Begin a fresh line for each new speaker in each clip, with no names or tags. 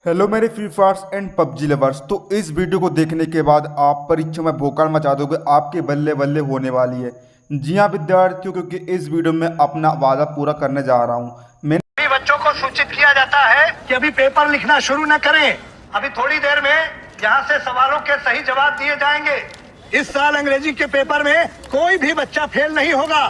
Hello मेरे free Fyers and PUBG lovers. तो इस वीडियो को देखने के बाद आप परीक्षा में भोकाल मचा दोगे, आपके बल्ले बल्ले होने वाली है। जी हाँ विद्यार्थियों, क्योंकि इस वीडियो में अपना वादा पूरा करने जा रहा हूँ। मैंने
बच्चों को सूचित किया जाता है कि अभी पेपर लिखना शुरू न करें। अभी थोड़ी देर में यहाँ से सवालों के सही जवाब दिए जाएंगे। इस साल अंग्रेजी के पेपर में कोई भी बच्चा फेल नहीं होगा,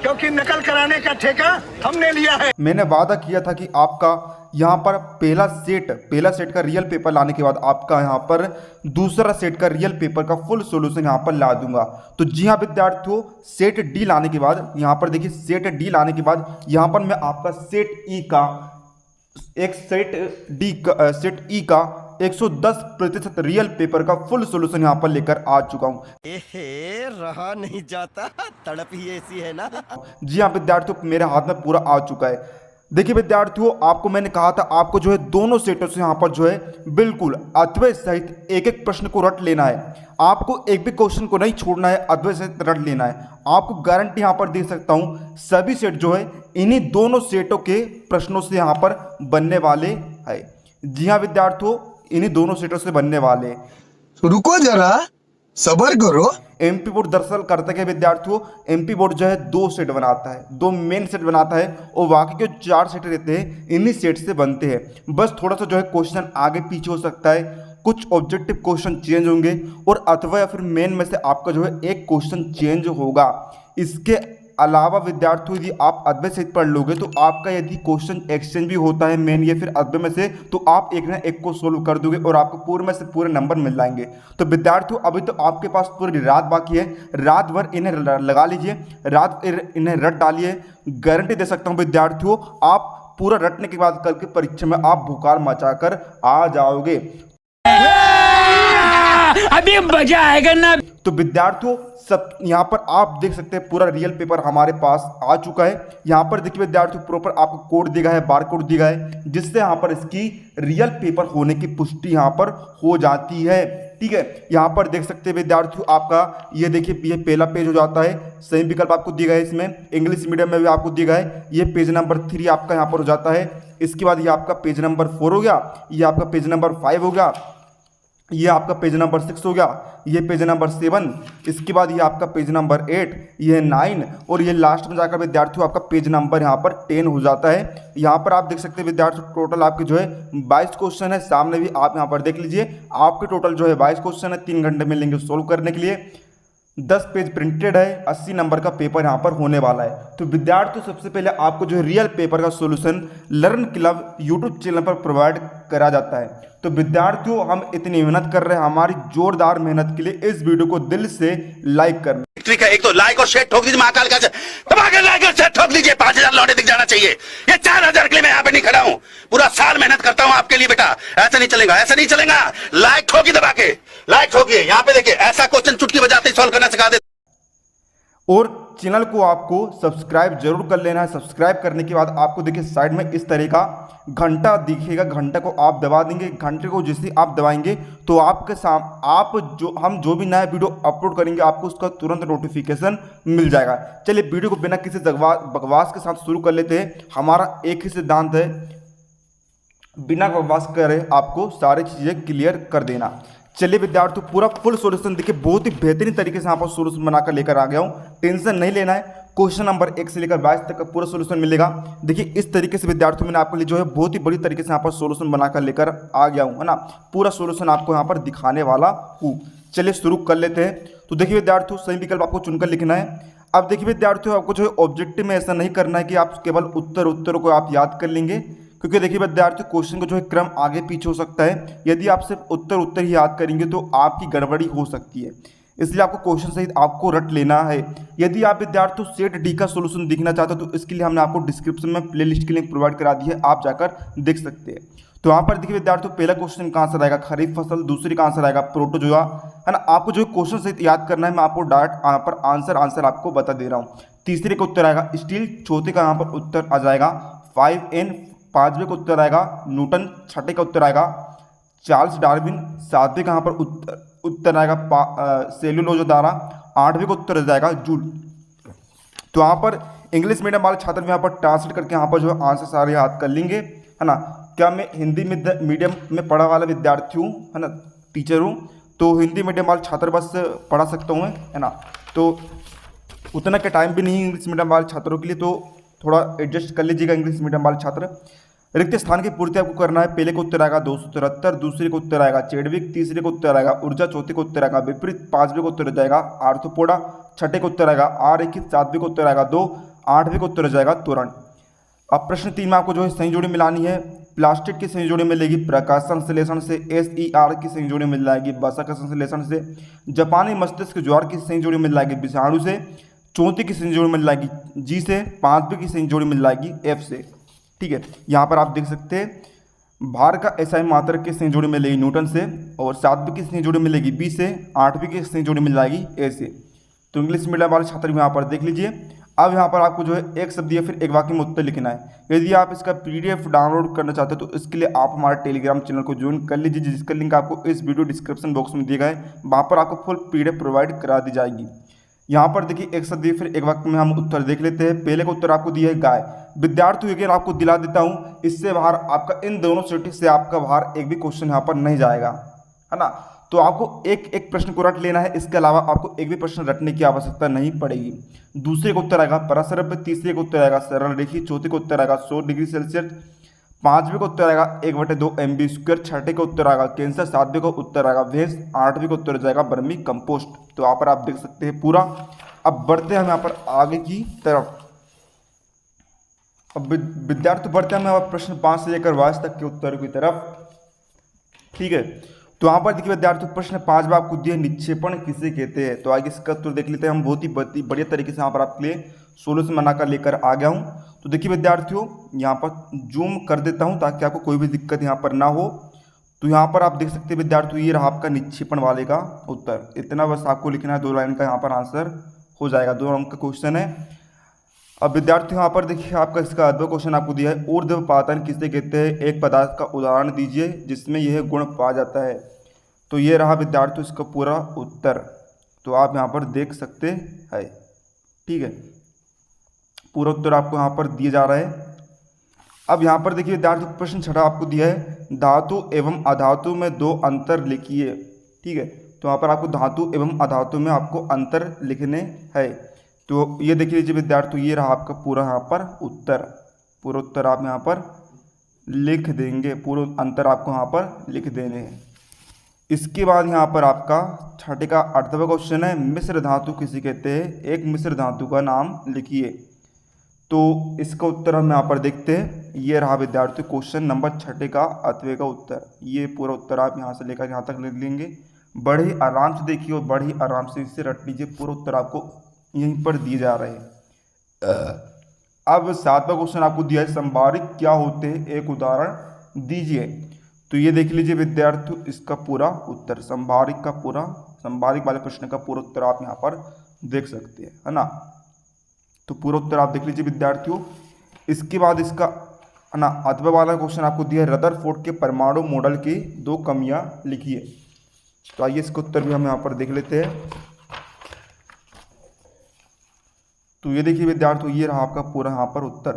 क्योंकि नकल कराने का ठेका हमने लिया है।
मैंने वादा किया था कि आपका यहाँ पर पहला सेट का रियल पेपर लाने के बाद आपका यहाँ पर दूसरा सेट का रियल पेपर का फुल सॉल्यूशन यहाँ पर ला दूंगा। तो जी हाँ विद्यार्थियों, सेट डी लाने के बाद यहाँ पर देखिए, सेट डी लाने के बाद यहाँ पर मैं आपका सेट ई का सेट ई का 110% रियल पेपर का फुल सॉल्यूशन यहाँ पर लेकर आ चुका हूँ।
रहा नहीं जाता, तड़प ही ऐसी है ना।
जी हाँ विद्यार्थियों, मेरे हाथ में पूरा आ चुका है। देखिए विद्यार्थियों, आपको मैंने कहा था आपको जो है दोनों सेटों से यहाँ पर जो है बिल्कुल अद्वैत सहित एक एक प्रश्न को रट लेना है। आपको एक भी क्वेश्चन को नहीं छोड़ना है, अद्वैत सहित रट लेना है। आपको गारंटी यहाँ पर दे सकता हूँ, सभी सेट जो है इन्हीं दोनों सेटों के प्रश्नों से यहाँ पर बनने वाले है। जी हाँ विद्यार्थियों, इन्हीं दोनों सेटों से बनने वाले।
रुको जरा, सबर करो।
एमपी बोर्ड दरअसल करता है विद्यार्थियों, एमपी बोर्ड जो है दो सेट बनाता है, दो मेन सेट बनाता है, और बाकी जो चार सेट रहते हैं इन्हीं सेट से बनते हैं। बस थोड़ा सा जो है क्वेश्चन आगे पीछे हो सकता है, कुछ ऑब्जेक्टिव क्वेश्चन चेंज होंगे, और अथवा या फिर मेन में से आपका जो है एक क्वेश्चन चेंज होगा। इसके अलावा विद्यार्थियों, यदि आप अद्वैत सहित पढ़ लोगे तो आपका यदि क्वेश्चन एक्सचेंज भी होता है मेन या फिर अद्वैत में से, तो आप एक ना एक को सोल्व कर दोगे और आपको पूरे में से पूरे नंबर मिल जाएंगे। तो विद्यार्थियों, अभी तो आपके पास पूरी रात बाकी है, रात भर इन्हें लगा लीजिए, रात इन्हें रट डालिए। गारंटी दे सकता हूँ विद्यार्थियों, आप पूरा रटने के बाद कल की परीक्षा में आप भूखार मचाकर आ जाओगे।
अभी मजा आएगा ना।
तो विद्यार्थियों, सब यहाँ पर आप देख सकते हैं पूरा रियल पेपर हमारे पास आ चुका है। यहाँ पर देखिए विद्यार्थियों, प्रॉपर आपको कोड दिया है, बार कोड दिया है, जिससे यहाँ पर इसकी रियल पेपर होने की पुष्टि यहाँ पर हो जाती है। ठीक है, यहाँ पर देख सकते हैं विद्यार्थियों, आपका ये देखिए, ये पहला पेज हो जाता है। सही विकल्प आपको दिया गया है, इसमें इंग्लिश मीडियम में भी आपको दिया गया है। ये पेज नंबर 3 आपका यहाँ पर हो जाता है। इसके बाद ये आपका पेज नंबर 4 हो गया, ये आपका पेज नंबर 5 हो गया, ये आपका पेज नंबर 6 हो गया, ये पेज नंबर 7, इसके बाद ये आपका पेज नंबर 8, ये 9, और ये लास्ट में जाकर विद्यार्थियों आपका पेज नंबर यहाँ पर 10 हो जाता है। यहाँ पर आप देख सकते हैं विद्यार्थियों, टोटल आपके जो है 22 क्वेश्चन है। सामने भी आप यहाँ पर देख लीजिए, आपके टोटल जो है 22 क्वेश्चन है, 3 घंटे मिलेंगे सोल्व करने के लिए। 10 पेज प्रिंटेड है, 80 नंबर का पेपर यहाँ पर होने वाला है। तो विद्यार्थियों, सबसे पहले आपको जो है रियल पेपर का solution learn club YouTube channel पर प्रोवाइड करा जाता है। तो विद्यार्थियों, हम इतनी मेहनत कर रहे हैं, हमारी जोरदार मेहनत के लिए इस वीडियो को दिल से लाइक करना।
ठीक है, एक तो लाइक और शेयर ठोक दीजिए, महाकाल का दबाकर लाइक और शेयर ठोक दीजिए। 5000 लौटे दिख जाना चाहिए। ये 4000 के लिए मैं यहाँ पे नहीं खड़ा हूँ, पूरा साल मेहनत करता हूँ आपके लिए बेटा। ऐसा नहीं चलेगा, ऐसा नहीं चलेगा। लाइक ठोकी, दबा के लाइक ठोकिए। यहाँ पे देखिए, ऐसा क्वेश्चन चुटकी बजाते सॉल्व करना सिखा दे।
और चैनल को आपको सब्सक्राइब जरूर कर लेना है। सब्सक्राइब करने के बाद आपको देखिए साइड में इस तरह का घंटा दिखेगा, घंटा को आप दबा देंगे। घंटे को जैसे आप दबाएंगे तो आपके हम जो भी नया वीडियो अपलोड करेंगे आपको उसका तुरंत नोटिफिकेशन मिल जाएगा। चलिए वीडियो को बिना किसी बकवास के साथ शुरू कर लेते हैं। हमारा एक ही सिद्धांत है, बिना बकवास करे आपको सारी चीज़ें क्लियर कर देना। चलिए विद्यार्थियों, पूरा फुल सॉल्यूशन देखिए, बहुत ही बेहतरीन तरीके से यहाँ पर सॉल्यूशन बनाकर लेकर आ गया हूँ। टेंशन नहीं लेना है, क्वेश्चन नंबर 1 से लेकर 22 तक का पूरा सॉल्यूशन मिलेगा। देखिए इस तरीके से विद्यार्थियों, मैंने आपके लिए जो है बहुत ही बड़ी तरीके से यहाँ पर सॉल्यूशन बनाकर लेकर आ गया हूँ, है ना। पूरा सॉल्यूशन आपको यहाँ पर दिखाने वाला हूँ। चलिए शुरू कर लेते हैं। तो देखिए विद्यार्थियों, सही विकल्प आपको चुनकर लिखना है। अब देखिए विद्यार्थियों, आपको जो है ऑब्जेक्टिव में ऐसा नहीं करना है कि आप केवल उत्तरों को आप याद कर लेंगे, क्योंकि देखिए विद्यार्थियों, क्वेश्चन का जो है क्रम आगे पीछे हो सकता है। यदि आप सिर्फ उत्तर ही याद करेंगे तो आपकी गड़बड़ी हो सकती है, इसलिए आपको क्वेश्चन सहित आपको रट लेना है। यदि आप विद्यार्थियों सेट डी का सॉल्यूशन देखना चाहते हो तो इसके लिए हमने आपको डिस्क्रिप्शन में प्लेलिस्ट की लिंक प्रोवाइड करा दी है, आप जाकर देख सकते हैं। तो यहाँ पर देखिए विद्यार्थियों, पहला क्वेश्चन का आंसर आएगा खरीफ फसल, दूसरी का आंसर आएगा प्रोटोजोआ, है ना। आपको जो क्वेश्चन सहित याद करना है, मैं आपको डायरेक्ट यहाँ पर आंसर आपको बता दे रहा हूँ। तीसरे का उत्तर आएगा स्टील, चौथे का यहाँ पर उत्तर आ जाएगा 5N, पांचवें का उत्तर आएगा न्यूटन, छठे का उत्तर आएगा चार्ल्स डार्विन, सातवें का यहाँ पर उत्तर आएगा सेल्यूलोज द्वारा, आठवें का उत्तर आ जाएगा जूल। तो यहाँ पर इंग्लिश मीडियम वाले छात्र भी यहाँ पर ट्रांसलेट करके यहाँ पर जो आंसर सारे याद कर लेंगे, है ना। क्या मैं हिंदी मीडियम में पढ़ा वाला विद्यार्थी हूँ, है ना, टीचर हूँ, तो हिंदी मीडियम वाले छात्र बस पढ़ा सकता हूँ, है ना। तो उतना का टाइम भी नहीं इंग्लिश मीडियम वाले छात्रों के लिए, तो थोड़ा एडजस्ट कर लीजिएगा इंग्लिश मीडियम वाले छात्र। रिक्त स्थान की पूर्ति आपको करना है। पहले को उत्तर आएगा 273, दूसरे को उत्तर आएगा चेडविक, तीसरे को उत्तर आएगा ऊर्जा, चौथे को उत्तर आएगा विपरीत, पांचवें को उत्तर हो जाएगा आर्थोपोडा, छठे को उत्तर आएगा आरेखित, सातवें को उत्तर आएगा 2, आठवें को उत्तर हो जाएगा तोरण। अब प्रश्न 3 में आपको जो है सही जोड़ी मिलानी है। प्लास्टिक की सही जोड़ी मिलेगी प्रकाश संश्लेषण से, SER की सही जोड़ी मिल जाएगी वसा संश्लेषण से, जापानी मस्तिष्क ज्वार की सही जोड़ी मिल जाएगी विषाणु से, चौथी की सही जोड़ी मिल जाएगी G से, पांचवीं की सही जोड़ी मिल जाएगी F से। ठीक है, यहाँ पर आप देख सकते हैं भार का SI मात्रक की सही जोड़ी मिलेगी न्यूटन से, और सातवीं की सही जोड़ी मिलेगी B से, आठवीं की सही जोड़ी मिल जाएगी A से। तो इंग्लिश मीडियम वाले छात्र यहाँ पर देख लीजिए। अब यहाँ पर आपको जो है एक शब्द या फिर एक वाक्य में उत्तर लिखना है। यदि आप इसका PDF डाउनलोड करना चाहते हो तो इसके लिए आप हमारे टेलीग्राम चैनल को ज्वाइन कर लीजिए, जिसका लिंक आपको इस वीडियो डिस्क्रिप्शन बॉक्स में दिया गया है। वहाँ पर आपको फुल PDF प्रोवाइड करा दी जाएगी। यहाँ पर देखिए एक शब्द या फिर एक वाक्य में हम उत्तर देख लेते हैं। पहले का उत्तर आपको दिया है गाय। विद्यार्थी अगर आपको दिला देता हूँ, इससे बाहर आपका इन दोनों सिटी से आपका बाहर एक भी क्वेश्चन यहाँ पर नहीं जाएगा, है ना। तो आपको एक एक प्रश्न को रट लेना है, इसके अलावा आपको एक भी प्रश्न रटने की आवश्यकता नहीं पड़ेगी। दूसरे को उत्तर आएगा परसरभ, तीसरे को उत्तर आएगा सरल रेखी, चौथे को उत्तर आएगा 100 डिग्री सेल्सियस, पांचवें को उत्तर आएगा 1/2 MB², छठे को उत्तर आएगा कैंसर, सातवें को उत्तर आएगा भैंस, आठवें को उत्तर जाएगा बर्मी कंपोस्ट। तो यहाँ पर आप देख सकते हैं पूरा। अब बढ़ते हैं हम यहाँ पर आगे की तरफ। अब विद्यार्थी बढ़ते हैं हम प्रश्न 5 से लेकर 22 तक के उत्तर की तरफ। ठीक है, तो यहाँ पर देखिए विद्यार्थी प्रश्न 5 में आपको दिया निक्षेपण किसे कहते हैं। तो आगे इसका उत्तर देख लेते हैं हम। बहुत ही बढ़िया तरीके से यहाँ पर आपके लिए सोल्यूशन बनाकर लेकर आ गया हूँ। तो देखिए विद्यार्थियों, यहाँ पर जूम कर देता हूँ ताकि आपको कोई भी दिक्कत यहाँ पर ना हो। तो यहाँ पर आप देख सकते हैं विद्यार्थियों, ये रहा आपका निक्षेपण वाले का उत्तर। इतना बस आपको लिखना है, 2 लाइन का यहाँ पर आंसर हो जाएगा। 2 अंक का क्वेश्चन है। अब विद्यार्थियों यहाँ पर देखिए आपका इसका अद्भुत क्वेश्चन आपको दिया है, ऊर्ध्वपातन किसे कहते हैं, एक पदार्थ का उदाहरण दीजिए जिसमें यह गुण पाया जाता है। तो ये रहा विद्यार्थियों इसका पूरा उत्तर। तो आप यहाँ पर देख सकते हैं। ठीक है, पूरा उत्तर आपको यहाँ पर दिया जा रहा है। अब यहाँ पर देखिए विद्यार्थियों प्रश्न 6 आपको दिया है, धातु एवं अधातु में 2 अंतर लिखिए। ठीक है, तो यहाँ पर आपको धातु एवं अधातु में आपको अंतर लिखने हैं। तो ये देख लीजिए विद्यार्थियों, ये रहा आपका पूरा यहाँ पर उत्तर। पूरा उत्तर आप यहाँ पर लिख देंगे, पूरा अंतर आपको यहाँ पर लिख देने हैं। इसके बाद यहाँ पर आपका 6 का 8वां क्वेश्चन है, मिश्र धातु किसे कहते हैं, एक मिश्र धातु का नाम लिखिए। तो इसका उत्तर हम यहाँ पर देखते हैं। ये रहा विद्यार्थी क्वेश्चन नंबर 6 का 8वें का उत्तर। ये पूरा उत्तर आप यहाँ से लेकर यहाँ तक लिख लेंगे। बड़े आराम से देखिए और बड़े आराम से इसे रट लीजिए। पूरा उत्तर आपको यहीं पर दिए जा रहे हैं। अब 7वां क्वेश्चन आपको दिया है, संभारिक क्या होते हैं, एक उदाहरण दीजिए। तो ये देख लीजिए विद्यार्थियों इसका पूरा उत्तर, संभारिक का पूरा, संभारिक वाले प्रश्न का पूरा उत्तर आप यहाँ पर देख सकते हैं, है ना। तो पूरा उत्तर आप देख लीजिए विद्यार्थियों। इसके बाद इसका, है ना, 8वां वाला क्वेश्चन आपको दिया है, रदरफोर्ड के परमाणु मॉडल की 2 कमियां लिखिए। तो आइए इसका उत्तर भी हम यहाँ पर देख लेते हैं। तो ये देखिए विद्यार्थियों, ये रहा आपका पूरा यहाँ पर उत्तर।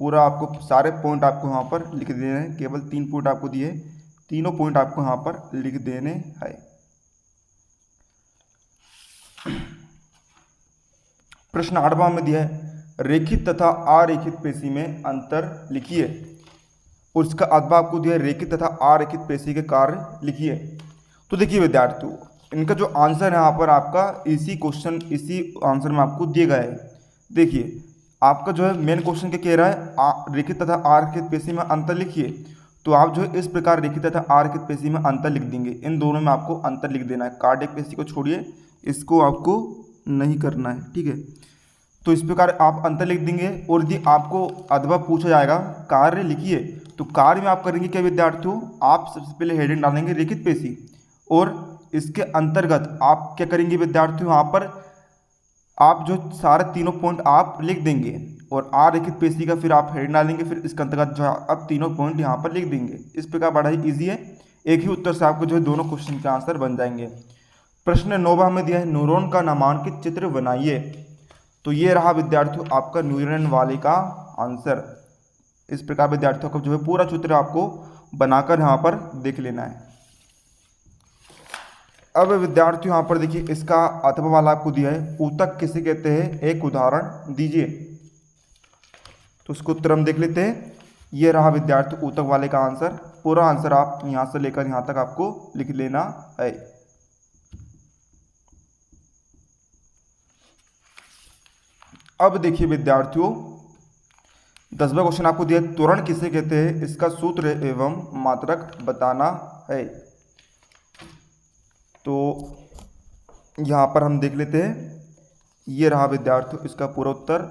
पूरा आपको सारे पॉइंट आपको यहाँ पर लिख देने हैं। केवल 3 पॉइंट आपको दिए, तीनों पॉइंट आपको यहाँ पर लिख देने हैं। प्रश्न 8वां में दिया है, रेखित तथा अरेखित पेशी में अंतर लिखिए। और इसका 8वां आपको दिया है, रेखित तथा अरेखित पेशी के कार्य लिखिए। तो देखिए विद्यार्थियों, इनका जो आंसर है यहाँ पर आपका इसी क्वेश्चन, इसी आंसर में आपको दिए गए हैं। देखिए आपका जो है मेन क्वेश्चन क्या कह रहा है, रेखित तथा अरेखित पेशी में अंतर लिखिए। तो आप जो है इस प्रकार रेखित तथा अरेखित पेशी में अंतर लिख देंगे। इन दोनों में आपको अंतर लिख देना है। कार्डियक पेशी को छोड़िए, इसको आपको नहीं करना है। ठीक है, तो इस प्रकार आप अंतर लिख देंगे। और यदि आपको अथवा पूछा जाएगा कार्य लिखिए, तो कार्य में आप करेंगे क्या विद्यार्थियों, आप सबसे पहले हेडिंग डालेंगे रेखित पेशी, और इसके अंतर्गत आप क्या करेंगे विद्यार्थियों, यहाँ पर आप जो सारे तीनों पॉइंट आप लिख देंगे, और अरेखित पेशी का फिर आप हेडिंग डालेंगे, फिर इसके अंतर्गत जो अब तीनों पॉइंट यहाँ पर लिख देंगे। इस प्रकार बड़ा ही ईजी है, एक ही उत्तर से आपको जो है दोनों क्वेश्चन के आंसर बन जाएंगे। प्रश्न 9वां में दिया है, न्यूरॉन का नामांकित चित्र बनाइए। तो ये रहा विद्यार्थियों आपका न्यूरॉन वाले का आंसर। इस प्रकार विद्यार्थियों को जो है पूरा चित्र आपको बनाकर यहाँ पर देख लेना है। अब विद्यार्थियों यहाँ पर देखिए इसका अथवा वाला आपको दिया है, ऊतक किसे कहते हैं, एक उदाहरण दीजिए। तो उसको उत्तर हम देख लेते हैं। ये रहा विद्यार्थी ऊतक वाले का आंसर। पूरा आंसर आप यहाँ से लेकर यहाँ तक आपको लिख लेना है। अब देखिए विद्यार्थियों 10वां क्वेश्चन आपको दिया, त्वरण किसे कहते हैं, इसका सूत्र एवं मात्रक बताना है। तो यहाँ पर हम देख लेते हैं। ये रहा विद्यार्थियों इसका पूरा उत्तर,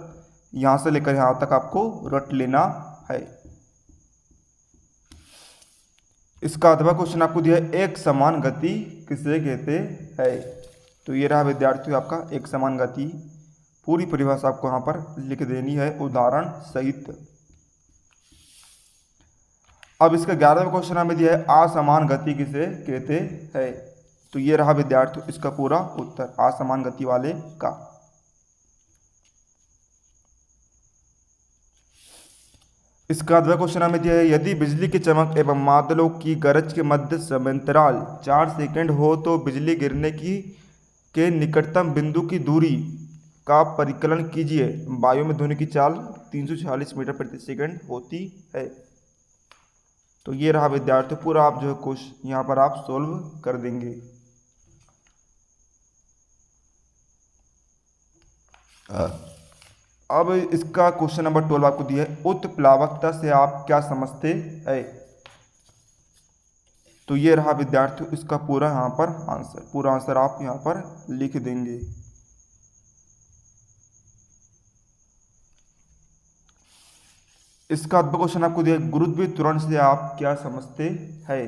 यहाँ से लेकर यहाँ तक आपको रट लेना है। इसका अगला क्वेश्चन आपको दिया है, एक समान गति किसे कहते हैं। तो ये रहा विद्यार्थियों आपका एक समान गति। पूरी परिभाषा आपको यहाँ पर लिख देनी है उदाहरण सहित। अब इसका 11वां क्वेश्चन हमें दिया है, असमान गति किसे कहते हैं। तो ये रहा विद्यार्थियों इसका पूरा उत्तर, असमान गति वाले का। इसका अगला क्वेश्चन हमें दिया है, यदि बिजली की चमक एवं बादलों की गरज के मध्य समांतराल 4 सेकंड हो तो बिजली गिरने की के निकटतम बिंदु की दूरी का परिकलन कीजिए। वायु में ध्वनि की चाल 346 मीटर प्रति सेकंड होती है। तो ये रहा विद्यार्थियों पूरा आप जो है क्वेश्चन यहाँ पर आप सोल्व कर देंगे। अब इसका क्वेश्चन नंबर 12 आपको दिया है, उत्प्लावकता से आप क्या समझते हैं। तो ये रहा विद्यार्थियों इसका पूरा यहाँ पर आंसर। पूरा आंसर आप यहाँ पर लिख देंगे। इसका अगला क्वेश्चन आपको दिया है, गुरुत्वीय त्वरण से आप क्या समझते हैं।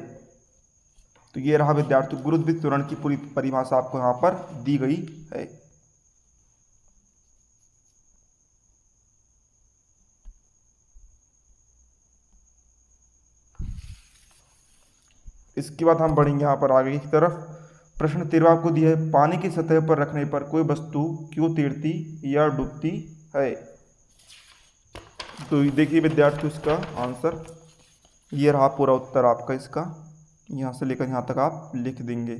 तो ये रहा विद्यार्थियों गुरुत्वीय त्वरण की पूरी परिभाषा आपको यहाँ पर दी गई है। इसके बाद हम बढ़ेंगे यहाँ पर आगे की तरफ। प्रश्न 13 आपको दिया है, पानी की सतह पर रखने पर कोई वस्तु क्यों तैरती या डूबती है। तो देखिए विद्यार्थियों इसका आंसर ये रहा पूरा उत्तर आपका इसका, यहाँ से लेकर यहाँ तक आप लिख देंगे।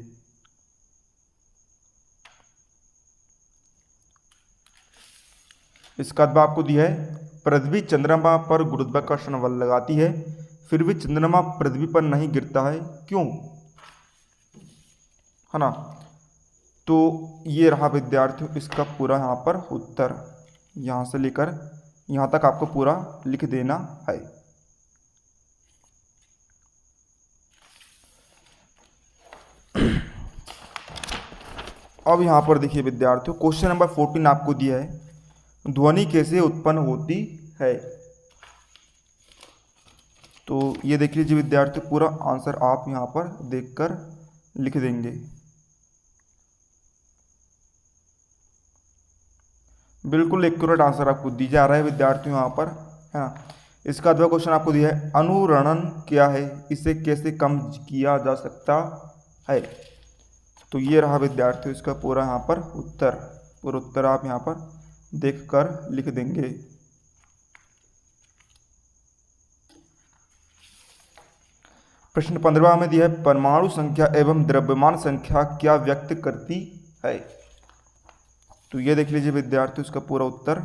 इसका अथवा आपको दिया है, पृथ्वी चंद्रमा पर गुरुत्वाकर्षण बल लगाती है फिर भी चंद्रमा पृथ्वी पर नहीं गिरता है, क्यों, है ना। तो ये रहा विद्यार्थियों इसका पूरा यहाँ पर उत्तर, यहाँ से लेकर यहाँ तक आपको पूरा लिख देना है। अब यहाँ पर देखिए विद्यार्थियों क्वेश्चन नंबर 14 आपको दिया है, ध्वनि कैसे उत्पन्न होती है। तो ये देख लीजिए विद्यार्थी पूरा आंसर आप यहाँ पर देखकर लिख देंगे। बिल्कुल एक्यूरेट आंसर आपको दी जा रहा है विद्यार्थियों यहाँ पर, है ना। इसका अगला क्वेश्चन आपको दिया है, अनुरणन क्या है, इसे कैसे कम किया जा सकता है। तो ये रहा विद्यार्थियों इसका पूरा यहाँ पर उत्तर। पूरा उत्तर आप यहाँ पर देखकर लिख देंगे। प्रश्न 15 में दिया है, परमाणु संख्या एवं द्रव्यमान संख्या क्या व्यक्त करती है। तो ये देख लीजिए विद्यार्थियों इसका पूरा उत्तर।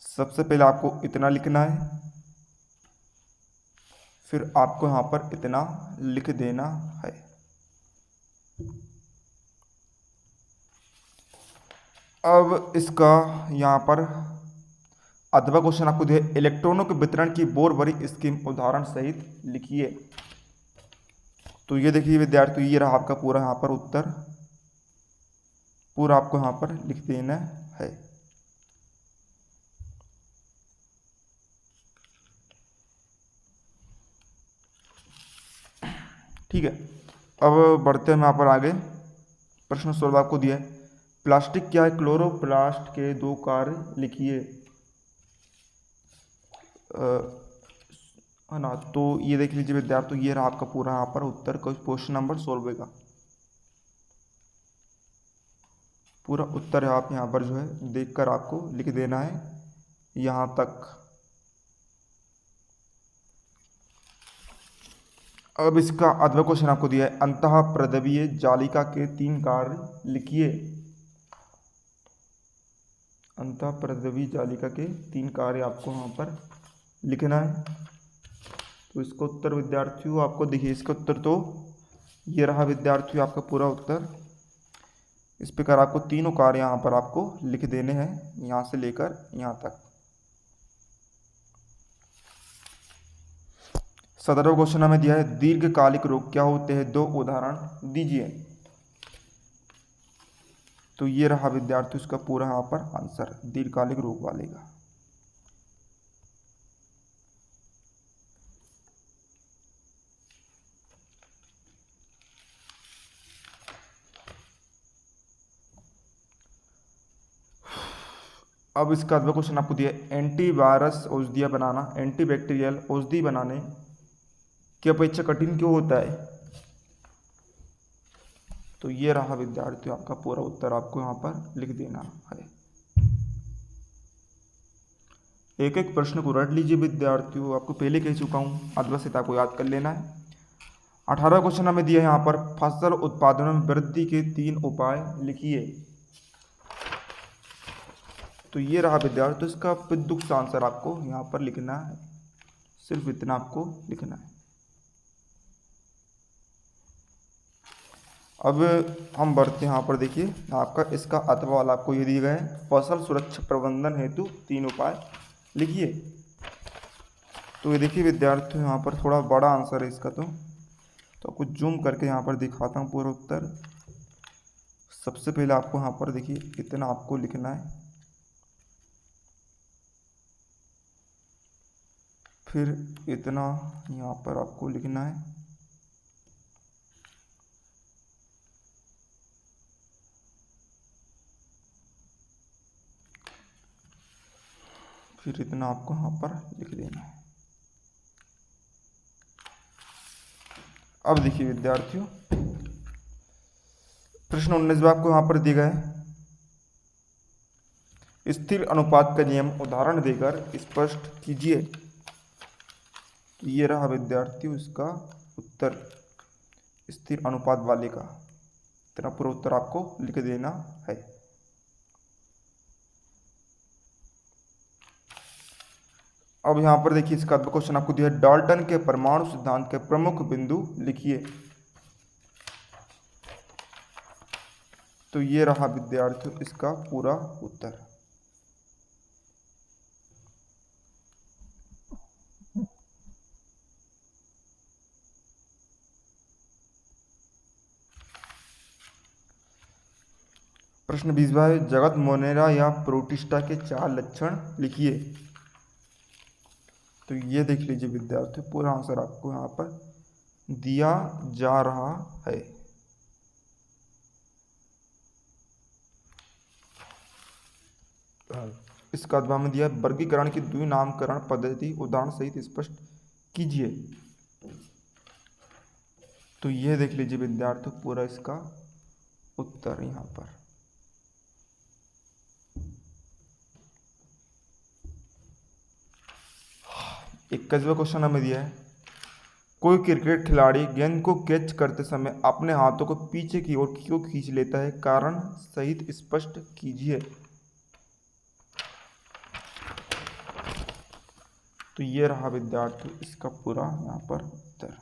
सबसे पहले आपको इतना लिखना है, फिर आपको यहाँ पर इतना लिख देना है। अब इसका यहाँ पर अथवा क्वेश्चन आपको दिया, इलेक्ट्रॉनों के वितरण की बोर भरी स्कीम उदाहरण सहित लिखिए। तो ये देखिए विद्यार्थी ये रहा आपका पूरा यहाँ पर उत्तर, पूरा आपको यहाँ पर लिख देना है। ठीक है, अब बढ़ते हैं यहाँ पर आगे। प्रश्न 16 आपको दिया है, प्लास्टिक क्या है, क्लोरोप्लास्ट के 2 कार्य लिखिए, है ना। तो ये देख लीजिए विद्यार्थी ये रहा आपका पूरा यहाँ पर उत्तर क्वेश्चन नंबर 16 का पूरा उत्तर है। आप यहाँ पर जो है देखकर आपको लिख देना है यहाँ तक। अब इसका अगला क्वेश्चन आपको दिया है, अंतः प्रदवीय जालिका के 3 कार्य लिखिए। अंतः प्रदवीय जालिका के 3 कार्य आपको यहाँ पर लिखना है। तो इसका उत्तर विद्यार्थियों आपको देखिए, इसका उत्तर तो ये रहा विद्यार्थियों आपका पूरा उत्तर। इस प्रकार आपको तीनों कार्य यहाँ पर आपको लिख देने हैं, यहाँ से लेकर यहाँ तक। 17वां क्वेश्चन हमें दिया है, दीर्घकालिक रोग क्या होते हैं, 2 उदाहरण दीजिए। तो ये रहा विद्यार्थियों इसका पूरा यहाँ पर आंसर दीर्घकालिक रोग वाले का। अब इसका अगला क्वेश्चन आपको दिया है, एंटीवायरस औषधियाँ बनाना, एंटीबैक्टीरियल औषधि बनाने की अपेक्षा कठिन क्यों होता है। तो ये रहा विद्यार्थियों आपका पूरा उत्तर, आपको यहाँ पर लिख देना है। एक एक प्रश्न को रट लीजिए विद्यार्थियों, आपको पहले कह चुका हूँ, अद्वैत आपको याद कर लेना है। 18वां क्वेश्चन हमें दिया है यहाँ पर, फसल उत्पादन में वृद्धि के 3 उपाय लिखिए। तो ये रहा विद्यार्थी, तो इसका विद्युक्त आंसर आपको यहाँ पर लिखना है, सिर्फ इतना आपको लिखना है। अब हम बढ़ते हैं यहाँ पर, देखिए आपका इसका अथवा वाला आपको ये दिया गया है, फसल सुरक्षा प्रबंधन हेतु 3 उपाय लिखिए। तो ये देखिए विद्यार्थियों यहाँ पर थोड़ा बड़ा आंसर है इसका, तो कुछ जूम करके यहाँ पर दिखाता हूँ पूरा उत्तर। सबसे पहले आपको यहाँ पर देखिए इतना आपको लिखना है, फिर इतना यहाँ पर आपको लिखना है, फिर इतना आपको यहाँ पर लिख देना है। अब देखिए विद्यार्थियों, प्रश्न 19 आपको यहाँ पर दिया गया है, स्थिर अनुपात का नियम उदाहरण देकर स्पष्ट कीजिए। ये रहा विद्यार्थियों इसका उत्तर, स्थिर अनुपात वाले का। इतना पूरा उत्तर आपको लिख देना है। अब यहाँ पर देखिए इसका क्वेश्चन आपको दिया है, डाल्टन के परमाणु सिद्धांत के प्रमुख बिंदु लिखिए। तो ये रहा विद्यार्थियों इसका पूरा उत्तर। प्रश्न 20 है, जगत मोनेरा या प्रोटिस्टा के 4 लक्षण लिखिए। तो ये देख लीजिए विद्यार्थी, पूरा आंसर आपको यहाँ पर दिया जा रहा है। इसका अथवा में दिया है, वर्गीकरण की द्विनामकरण पद्धति उदाहरण सहित स्पष्ट कीजिए। तो ये देख लीजिए विद्यार्थी, पूरा इसका उत्तर यहाँ पर। 21वां क्वेश्चन हमें दिया है, कोई क्रिकेट खिलाड़ी गेंद को कैच करते समय अपने हाथों को पीछे की ओर क्यों खींच लेता है, कारण सहित स्पष्ट कीजिए। तो ये रहा विद्यार्थी इसका पूरा यहाँ पर उत्तर।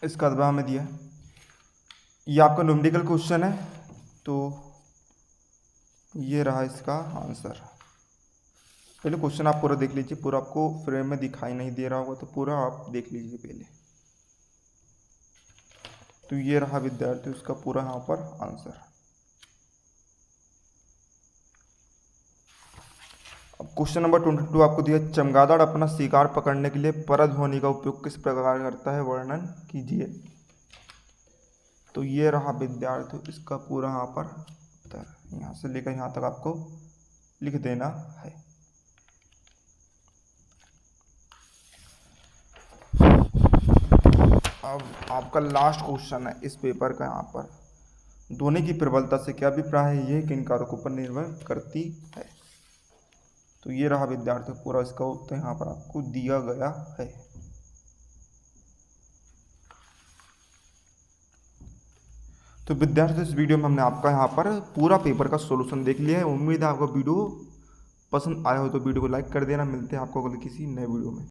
इसका अथवा हमें दिया है, ये आपका न्यूमेरिकल क्वेश्चन है। तो ये रहा इसका आंसर। पहले क्वेश्चन आप पूरा देख लीजिए, पूरा आपको फ्रेम में दिखाई नहीं दे रहा होगा, तो पूरा आप देख लीजिए पहले। तो ये रहा विद्यार्थी उसका पूरा यहाँ पर आंसर। अब क्वेश्चन नंबर 22 आपको दिया, चमगादड़ अपना शिकार पकड़ने के लिए परध्वनि का उपयोग किस प्रकार करता है, वर्णन कीजिए। तो ये रहा विद्यार्थी इसका पूरा यहाँ पर उत्तर, यहाँ से लेकर यहाँ तक आपको लिख देना है। अब आपका लास्ट क्वेश्चन है इस पेपर का, यहाँ पर ध्वनि की प्रबलता से क्या अभिप्राय है, यह किन कारकों पर निर्भर करती है। तो ये रहा विद्यार्थियों पूरा इसका उत्तर यहाँ पर आपको दिया गया है। तो विद्यार्थियों इस वीडियो में हमने आपका यहाँ पर पूरा पेपर का सॉल्यूशन देख लिया है। उम्मीद है आपको वीडियो पसंद आया हो तो वीडियो को लाइक कर देना। मिलते हैं आपको अगले किसी नए वीडियो में।